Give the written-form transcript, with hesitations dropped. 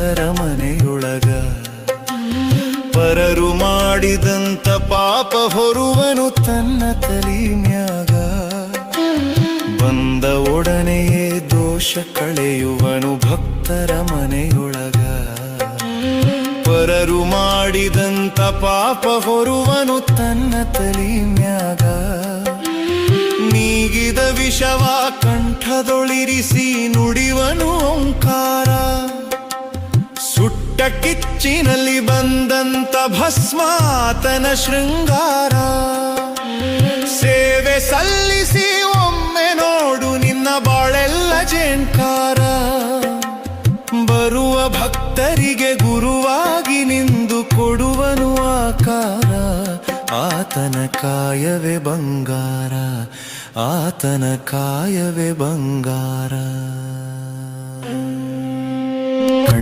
ಭಕ್ತರ ಮನೆಯೊಳಗ. ಪರರು ಮಾಡಿದಂತ ಪಾಪ ಹೊರುವನು ತನ್ನ ತಲಿ ಮ್ಯಾಗ. ಬಂದ ಒಡನೆಯೇ ದೋಷ ಕಳೆಯುವನು ಭಕ್ತರ ಮನೆಯೊಳಗ. ಪರರು ಮಾಡಿದಂತ ಪಾಪ ಹೊರುವನು ತನ್ನ ತಲಿ ಮ್ಯಾಗ. ನೀಗಿದ ವಿಷವ ಕಂಠದೊಳಿರಿಸಿ ನುಡಿವನು ಓಂಕಾರ. ಸುಟ್ಟ ಕಿಚ್ಚಿನಲ್ಲಿ ಬಂದಂತ ಭಸ್ಮಾತನ ಶೃಂಗಾರ. ಸೇವೆ ಸಲ್ಲಿಸಿ ಒಮ್ಮೆ ನೋಡು ನಿನ್ನ ಬಾಳೆಲ್ಲ ಜೇಂಕಾರ. ಬರುವ ಭಕ್ತರಿಗೆ ಗುರುವಾಗಿ ನಿಂದು ಕೊಡುವನು ಆಕಾರ. ಆತನ ಕಾಯವೇ ಬಂಗಾರ, ಆತನ ಕಾಯವೇ ಬಂಗಾರ.